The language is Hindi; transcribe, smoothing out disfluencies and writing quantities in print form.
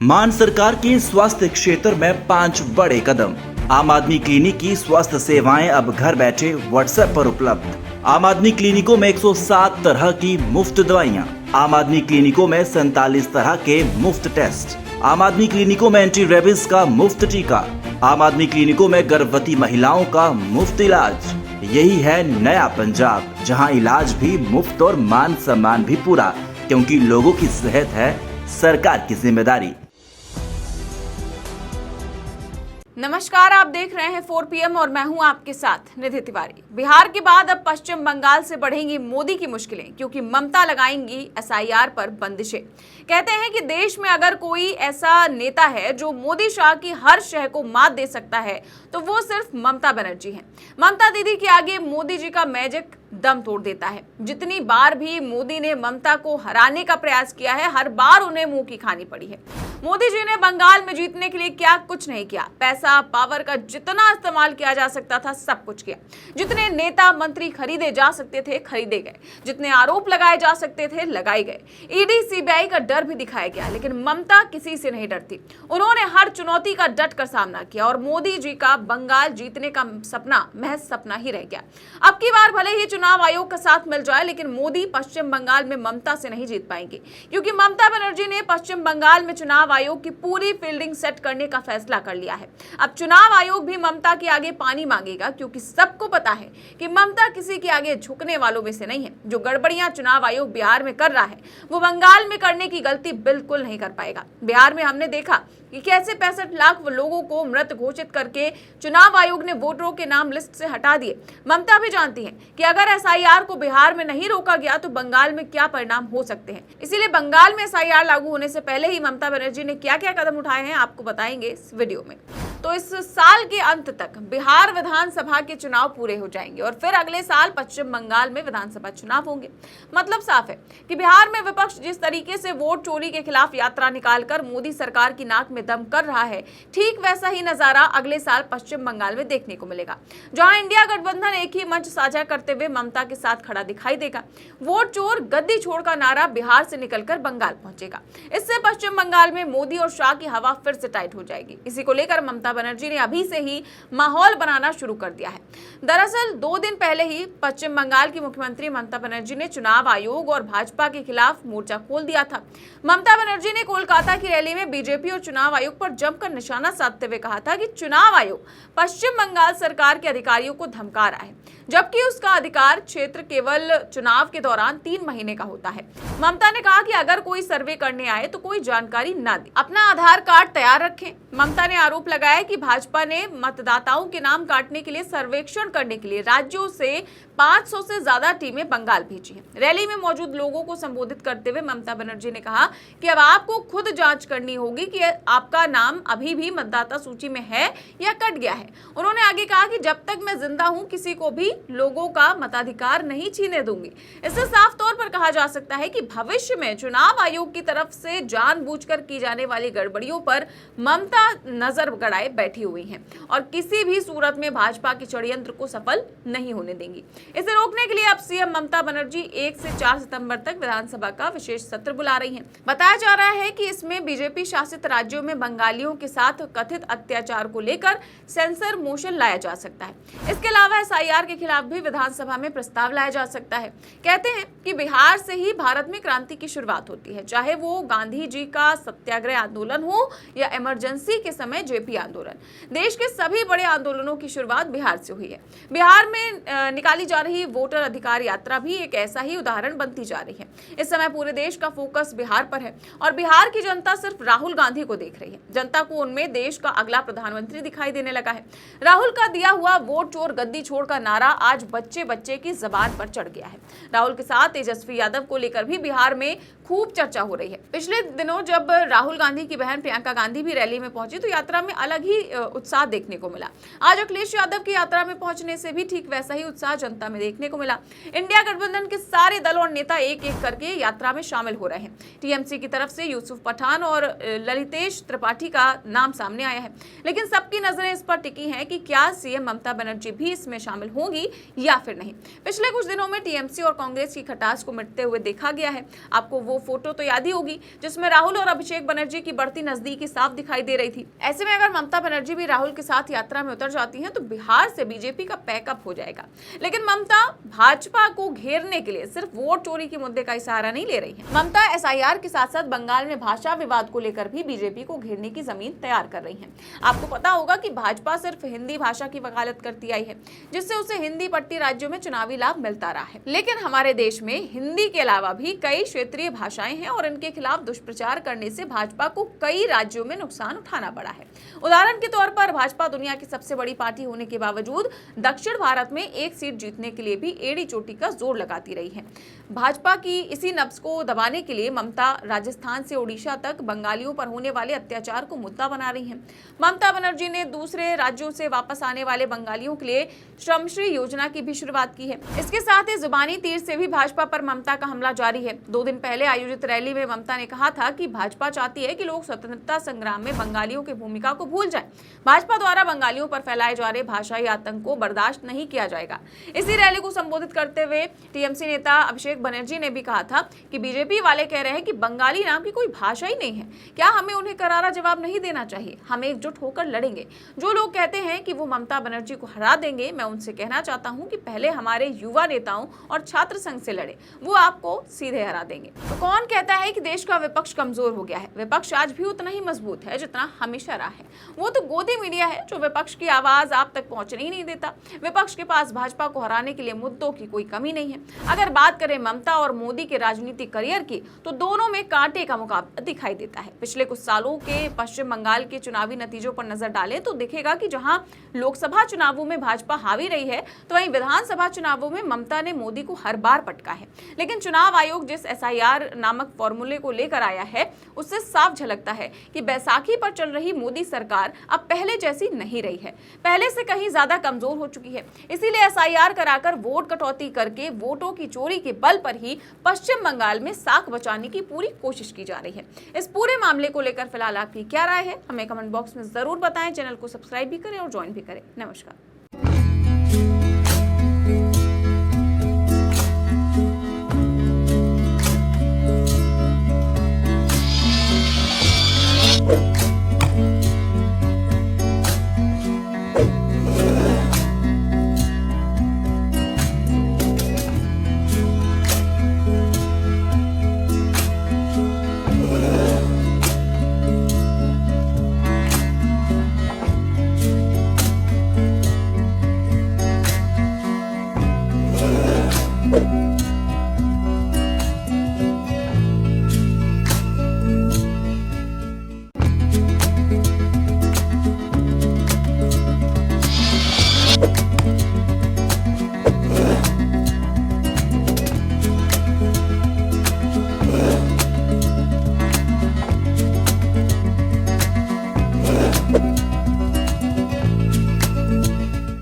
मान सरकार की स्वास्थ्य क्षेत्र में 5 बड़े कदम। आम आदमी क्लिनिक की स्वास्थ्य सेवाएं अब घर बैठे व्हाट्सएप पर उपलब्ध। आम आदमी क्लिनिकों में 107 तरह की मुफ्त दवाइयां। आम आदमी क्लिनिकों में 47 तरह के मुफ्त टेस्ट। आम आदमी क्लिनिकों में एंटी रेबीज का मुफ्त टीका। आम आदमी क्लिनिकों में गर्भवती महिलाओं का मुफ्त इलाज। यही है नया पंजाब, जहां इलाज भी मुफ्त और मान सम्मान भी पूरा, क्योंकि लोगों की सेहत है सरकार की जिम्मेदारी। नमस्कार, आप देख रहे हैं 4 PM और मैं हूं आपके साथ निधि तिवारी। बिहार के बाद अब पश्चिम बंगाल से बढ़ेंगी मोदी की मुश्किलें, क्योंकि ममता लगाएंगी SIR पर बंदिशें। कहते हैं कि देश में अगर कोई ऐसा नेता है जो मोदी शाह की हर शह को मात दे सकता है तो वो सिर्फ ममता बनर्जी है। ममता दीदी के आगे मोदी जी का मैजिक दम तोड़ देता है। जितनी बार भी मोदी ने ममता को हराने का प्रयास किया है, हर बार उन्हें मुंह की खानी पड़ी है। मोदी जी ने बंगाल में जीतने के लिए क्या कुछ नहीं किया। पैसा पावर का जितना इस्तेमाल किया जा सकता था सब कुछ किया। जितने नेता मंत्री खरीदे जा सकते थे खरीदे गए, जितने आरोप लगाए जा सकते थे लगाए गए। ED CBI का डर भी दिखाया गया, लेकिन ममता किसी से नहीं डरती। उन्होंने हर चुनौती का डट कर सामना किया और मोदी जी का बंगाल जीतने का सपना महज सपना ही रह गया। अब की बार भले ही चुनाव आयोग का साथ मिल जाए, लेकिन मोदी पश्चिम बंगाल में ममता से नहीं जीत पाएंगे, क्योंकि ममता बनर्जी ने पश्चिम बंगाल में चुनाव आयोग की पूरी फील्डिंग सेट करने का फैसला कर लिया है। अब चुनाव आयोग भी ममता के आगे पानी मांगेगा, क्योंकि सबको पता है कि ममता किसी के आगे झुकने वालों में से नहीं है। जो गड़बड़ियां चुनाव आयोग बिहार में कर रहा है वो बंगाल में करने की गलती बिल्कुल नहीं कर पाएगा। बिहार में हमने देखा कि कैसे 65 लाख लोगों को मृत घोषित करके चुनाव आयोग ने वोटरों के नाम लिस्ट से हटा दिए। ममता भी जानती हैं कि अगर SIR को बिहार में नहीं रोका गया तो बंगाल में क्या परिणाम हो सकते हैं। इसीलिए बंगाल में SIR लागू होने से पहले ही ममता बनर्जी ने क्या क्या कदम उठाए हैं आपको बताएंगे इस वीडियो में। तो इस साल के अंत तक बिहार विधानसभा के चुनाव पूरे हो जाएंगे और फिर अगले साल पश्चिम बंगाल में विधानसभा चुनाव होंगे। मतलब साफ है कि बिहार में विपक्ष जिस तरीके से वोट चोरी के खिलाफ यात्रा निकालकर मोदी सरकार की नाक में दम कर रहा है, ठीक वैसा ही नजारा अगले साल पश्चिम बंगाल में देखने को मिलेगा, जहां इंडिया गठबंधन एक ही मंच साझा करते हुए ममता के साथ खड़ा दिखाई देगा। वोट चोर गद्दी छोड़ का नारा बिहार से निकलकर बंगाल पहुंचेगा। इससे पश्चिम बंगाल में मोदी और शाह की हवा फिर से टाइट हो जाएगी। इसी को लेकर ममता बनर्जी ने अभी से ही माहौल बनाना शुरू कर दिया है। दरअसल 2 दिन पहले ही पश्चिम बंगाल की मुख्यमंत्री ममता बनर्जी ने चुनाव आयोग और भाजपा के खिलाफ मोर्चा खोल दिया था। ममता बनर्जी ने कोलकाता की रैली में बीजेपी और चुनाव आयोग पर जमकर निशाना साधते हुए कहा था कि चुनाव आयोग पश्चिम बंगाल सरकार के अधिकारियों को धमका रहा है, जबकि उसका अधिकार क्षेत्र केवल चुनाव के दौरान 3 महीने का होता है। ममता ने कहा कि अगर कोई सर्वे करने आए तो कोई जानकारी ना दे, अपना आधार कार्ड तैयार रखें। ममता ने आरोप लगाया कि भाजपा ने मतदाताओं के नाम काटने के लिए सर्वेक्षण करने के लिए राज्यों से 500 से ज्यादा टीमें बंगाल भेजी हैं। रैली में मौजूद लोगों को संबोधित करते हुए ममता बनर्जी ने कहा कि अब आपको खुद जांच करनी होगी कि आपका नाम अभी भी मतदाता सूची में है या कट गया है। उन्होंने आगे कहा कि जब तक मैं जिंदा हूं किसी को भी लोगों का मताधिकार नहीं छीने दूंगी। इससे साफ तौर पर कहा जा सकता है कि भविष्य में चुनाव आयोग की तरफ से जानबूझकर की जाने वाली गड़बड़ियों पर ममता नजर गड़ाए बैठी हुई हैं और किसी भी सूरत में भाजपा के षड्यंत्र को सफल नहीं होने देंगी। इसे रोकने के लिए अब CM ममता बनर्जी 1 से 4 सितंबर तक विधानसभा का विशेष सत्र बुला रही हैं। बताया जा रहा है कि इसमें बीजेपी शासित राज्यों में बंगालियों के साथ कथित अत्याचार को लेकर सेंसर मोशन लाया जा सकता है। इसके अलावा SIR के खिलाफ भी विधानसभा में प्रस्ताव लाया जा सकता है। कहते हैं कि बिहार से ही भारत में क्रांति की शुरुआत होती है, चाहे वो गांधी जी का सत्याग्रह आंदोलन हो या इमरजेंसी के समय JP आंदोलन। देश के सभी बड़े आंदोलनों की शुरुआत बिहार से हुई है। बिहार में निकाली जा रही वोटर अधिकार यात्रा भी एक ऐसा ही उदाहरण बनती जा रही है। इस समय पूरे देश का फोकस बिहार पर है और बिहार की जनता सिर्फ राहुल गांधी को देख रही है। जनता को उनमें देश का अगला प्रधानमंत्री दिखाई देने लगा है। राहुल का दिया हुआ वोट चोर गद्दी छोड़ का नारा आज बच्चे बच्चे की जबान पर चढ़ गया है। राहुल के साथ तेजस्वी यादव को लेकर भी बिहार में खूब चर्चा हो रही है। पिछले दिनों जब राहुल गांधी की बहन प्रियंका गांधी भी रैली में पहुंची तो यात्रा में अलग ही उत्साह देखने को मिला। आज अखिलेश यादव की यात्रा में पहुंचने से भी ठीक वैसा ही उत्साह जनता ममता में देखने को मिला। इंडिया गठबंधन के सारे दल और नेता एक एक करके यात्रा में शामिल हो रहे हैं। टीएमसी की तरफ से यूसुफ पठान और ललितेश त्रिपाठी का नाम सामने आया है, लेकिन सबकी नजरें इस पर टिकी हैं कि क्या सीएम ममता बनर्जी भी इसमें शामिल होंगी या फिर नहीं। पिछले कुछ दिनों में टीएमसी और कांग्रेस की खटास को मिटते हुए देखा गया है। आपको वो फोटो तो याद ही होगी जिसमें राहुल और अभिषेक बनर्जी की बढ़ती नजदीकी साफ दिखाई दे रही थी। ऐसे में अगर ममता बनर्जी भी राहुल के साथ यात्रा में उतर जाती हैं तो बिहार से बीजेपी का पैकअप हो जाएगा। लेकिन ममता भाजपा को घेरने के लिए सिर्फ वोट चोरी के मुद्दे का सहारा नहीं ले रही है। ममता एसआईआर के साथ साथ बंगाल में भाषा विवाद को लेकर भी बीजेपी को घेरने की जमीन तैयार कर रही है। आपको पता होगा कि भाजपा सिर्फ हिंदी भाषा की वकालत करती आई है, जिससे उसे हिंदी पट्टी राज्यों में चुनावी लाभ मिलता रहा है। लेकिन हमारे देश में हिंदी के अलावा भी कई क्षेत्रीय भाषाएं हैं और इनके खिलाफ दुष्प्रचार करने से भाजपा को कई राज्यों में नुकसान उठाना पड़ा है। उदाहरण के तौर पर भाजपा दुनिया की सबसे बड़ी पार्टी होने के बावजूद दक्षिण भारत में एक सीट जीतने के लिए भी एड़ी चोटी का जोर लगाती रही है। भाजपा की इसी नब्ज को दबाने के लिए ममता राजस्थान से ओडिशा तक बंगालियों पर होने वाले अत्याचार को मुद्दा बना रही है। ममता बनर्जी ने दूसरे राज्यों से वापस आने वाले बंगालियों के लिए श्रमश्री योजना की भी शुरुआत की है। इसके साथ ही जुबानी तीर से भी भाजपा पर ममता का हमला जारी है। 2 दिन पहले आयोजित रैली में ममता ने कहा था कि भाजपा चाहती है कि लोग स्वतंत्रता संग्राम में बंगालियों की भूमिका को भूल जाएं। भाजपा द्वारा बंगालियों पर फैलाए जा रहे भाषाई आतंक को बर्दाश्त नहीं किया जाएगा। इसी रैली को संबोधित करते हुए टीएमसी नेता अभिषेक बनर्जी ने भी कहा था कि बीजेपी वाले कह रहे हैं कि बंगाली नाम की कोई भाषा ही नहीं है। क्या हमें उन्हें करारा जवाब नहीं देना चाहिए? हम एकजुट होकर लड़ेंगे। जो लोग कहते हैं कि वो ममता बनर्जी को हरा देंगे, मैं उनसे कहना चाहता हूं कि पहले हमारे युवा नेताओं और छात्र संघ से लड़े, वो आपको सीधे हरा देंगे। तो कौन कहता है कि देश का विपक्ष कमजोर हो गया है? विपक्ष आज भी उतना ही मजबूत है जितना हमेशा रहा है। वो तो गोदी मीडिया है जो विपक्ष की आवाज आप तक पहुंचने ही नहीं देता। विपक्ष के पास भाजपा को हराने के लिए मुद्दों की कोई कमी नहीं है। अगर बात करें ममता और मोदी के राजनीतिक करियर की, तो दोनों में कांटे का मुकाबला दिखाई देता है। पिछले कुछ सालों के पश्चिम बंगाल के चुनावी नतीजों पर नजर डालें तो दिखेगा कि जहां लोकसभा चुनावों में भाजपा हावी रही है, तो वहीं विधानसभा चुनावों में ममता ने मोदी को हर बार पटका है। लेकिन चुनाव आयोग जिस एसआईआर नामक फॉर्मूले को लेकर आया है, उससे साफ झलकता है कि बैसाखी पर चल रही मोदी सरकार अब पहले जैसी नहीं रही है, पहले से कहीं ज्यादा कमजोर हो चुकी है। इसीलिए एसआईआर कराकर वोट कटौती करके वोटों की चोरी के बल पर ही पश्चिम बंगाल में साख बचाने की पूरी कोशिश की जा रही है। इस पूरे मामले को लेकर फिलहाल आपकी क्या राय है, हमें कमेंट बॉक्स में जरूर बताएं। चैनल को सब्सक्राइब भी करें और ज्वाइन भी करें। नमस्कार।